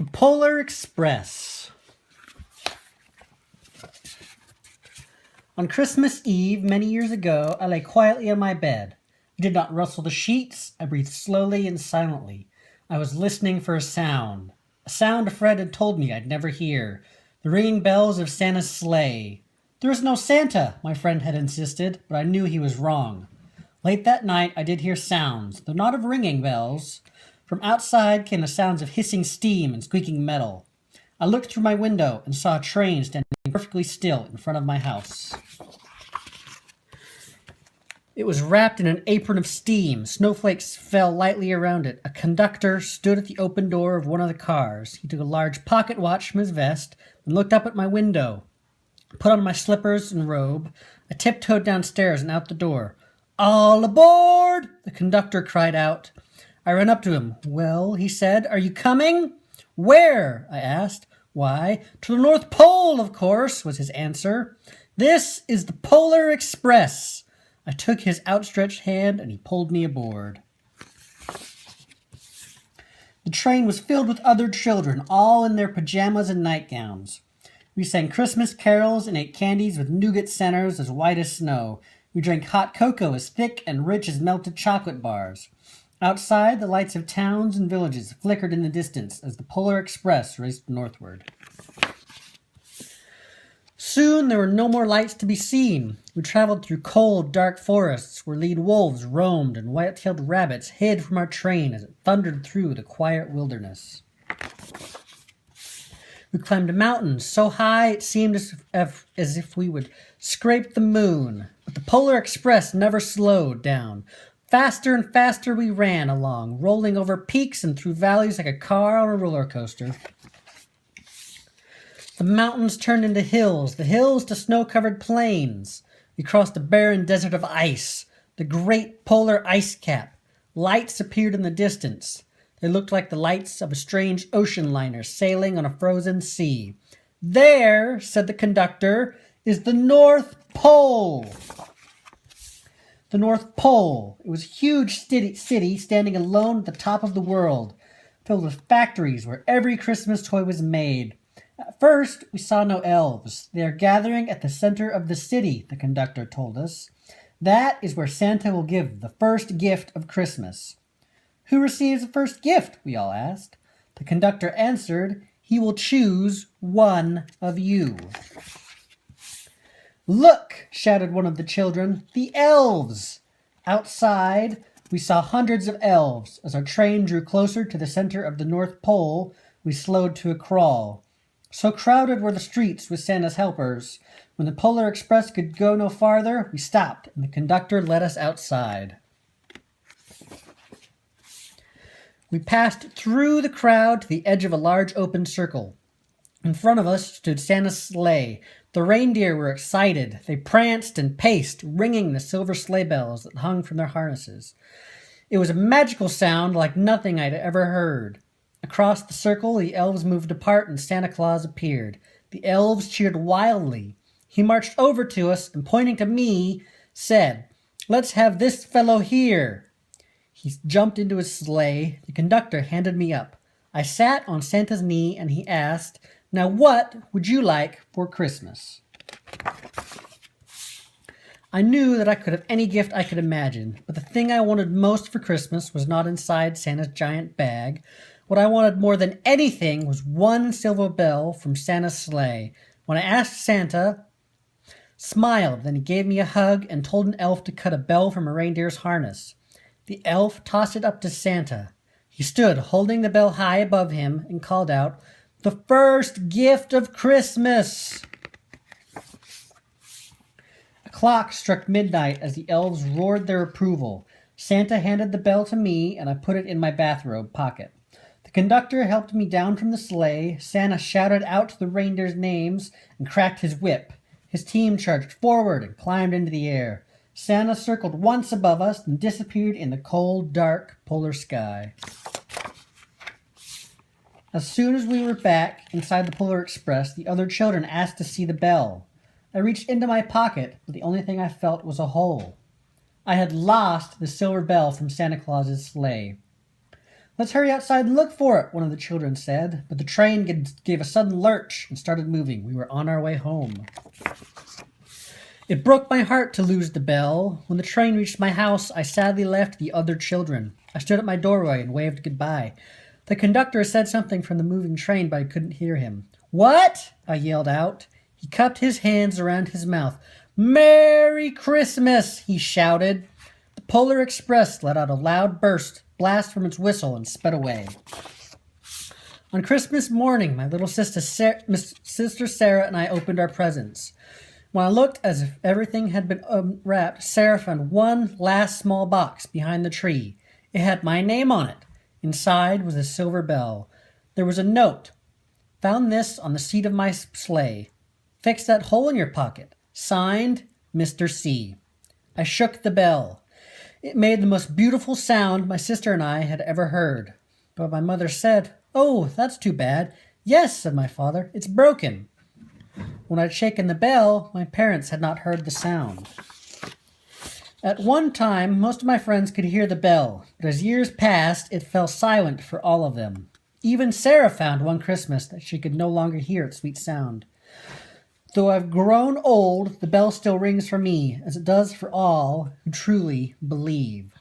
The Polar Express. On Christmas Eve, many years ago, I lay quietly on my bed. I did not rustle the sheets. I breathed slowly and silently. I was listening for a sound Fred had told me I'd never hear. The ringing bells of Santa's sleigh. There is no Santa, my friend had insisted, but I knew he was wrong. Late that night, I did hear sounds, though not of ringing bells. From outside came the sounds of hissing steam and squeaking metal. I looked through my window and saw a train standing perfectly still in front of my house. It was wrapped in an apron of steam. Snowflakes fell lightly around it. A conductor stood at the open door of one of the cars. He took a large pocket watch from his vest and looked up at my window. I put on my slippers and robe. I tiptoed downstairs and out the door. "All aboard!" the conductor cried out. I ran up to him. "Well," he said, "are you coming?" "Where?" I asked. "Why, to the North Pole, of course," was his answer. "This is the Polar Express." I took his outstretched hand and he pulled me aboard. The train was filled with other children, all in their pajamas and nightgowns. We sang Christmas carols and ate candies with nougat centers as white as snow. We drank hot cocoa as thick and rich as melted chocolate bars. Outside, the lights of towns and villages flickered in the distance as the Polar Express raced northward. Soon there were no more lights to be seen. We traveled through cold, dark forests where lead wolves roamed and white-tailed rabbits hid from our train as it thundered through the quiet wilderness. We climbed mountains so high it seemed as if we would scrape the moon. But the Polar Express never slowed down. Faster and faster we ran along, rolling over peaks and through valleys like a car on a roller coaster. The mountains turned into hills, the hills to snow-covered plains. We crossed a barren desert of ice, the great polar ice cap. Lights appeared in the distance. They looked like the lights of a strange ocean liner sailing on a frozen sea. "There," said the conductor, "is the North Pole." The North Pole. It was a huge city standing alone at the top of the world, filled with factories where every Christmas toy was made. At first, we saw no elves. "They are gathering at the center of the city," the conductor told us. "That is where Santa will give the first gift of Christmas." "Who receives the first gift?" we all asked. The conductor answered, "He will choose one of you." "Look!" shouted one of the children. "The elves!" Outside, we saw hundreds of elves. As our train drew closer to the center of the North Pole, we slowed to a crawl. So crowded were the streets with Santa's helpers. When the Polar Express could go no farther, we stopped, and the conductor led us outside. We passed through the crowd to the edge of a large open circle. In front of us stood Santa's sleigh. The reindeer were excited. They pranced and paced, ringing the silver sleigh bells that hung from their harnesses. It was a magical sound like nothing I'd ever heard. Across the circle, the elves moved apart and Santa Claus appeared. The elves cheered wildly. He marched over to us and, pointing to me, said, "Let's have this fellow here." He jumped into his sleigh. The conductor handed me up. I sat on Santa's knee and he asked, "Now what would you like for Christmas?" I knew that I could have any gift I could imagine, but the thing I wanted most for Christmas was not inside Santa's giant bag. What I wanted more than anything was one silver bell from Santa's sleigh. When I asked, Santa smiled, then he gave me a hug and told an elf to cut a bell from a reindeer's harness. The elf tossed it up to Santa. He stood holding the bell high above him and called out, "The first gift of Christmas!" A clock struck midnight as the elves roared their approval. Santa handed the bell to me, and I put it in my bathrobe pocket. The conductor helped me down from the sleigh. Santa shouted out the reindeers' names and cracked his whip. His team charged forward and climbed into the air. Santa circled once above us and disappeared in the cold, dark polar sky. As soon as we were back inside the Polar Express, the other children asked to see the bell. I reached into my pocket, but the only thing I felt was a hole. I had lost the silver bell from Santa Claus's sleigh. Let's hurry outside and look for it, one of the children said, but the train gave a sudden lurch and started moving. We were on our way home. It broke my heart to lose the bell. When the train reached my house, I sadly left the other children. I stood at my doorway and waved goodbye. The conductor said something from the moving train, but I couldn't hear him. "What?" I yelled out. He cupped his hands around his mouth. "Merry Christmas!" he shouted. The Polar Express let out a loud blast from its whistle and sped away. On Christmas morning, my little sister Sarah and I opened our presents. When I looked as if everything had been unwrapped, Sarah found one last small box behind the tree. It had my name on it. Inside was a silver bell. There was a note. "Found this on the seat of my sleigh. Fix that hole in your pocket. Signed, Mr. C." I shook the bell. It made the most beautiful sound my sister and I had ever heard. But my mother said, "Oh, that's too bad." "Yes," said my father, "it's broken." When I'd shaken the bell, my parents had not heard the sound. At one time, most of my friends could hear the bell, but as years passed, it fell silent for all of them. Even Sarah found one Christmas that she could no longer hear its sweet sound. Though I've grown old, the bell still rings for me, as it does for all who truly believe.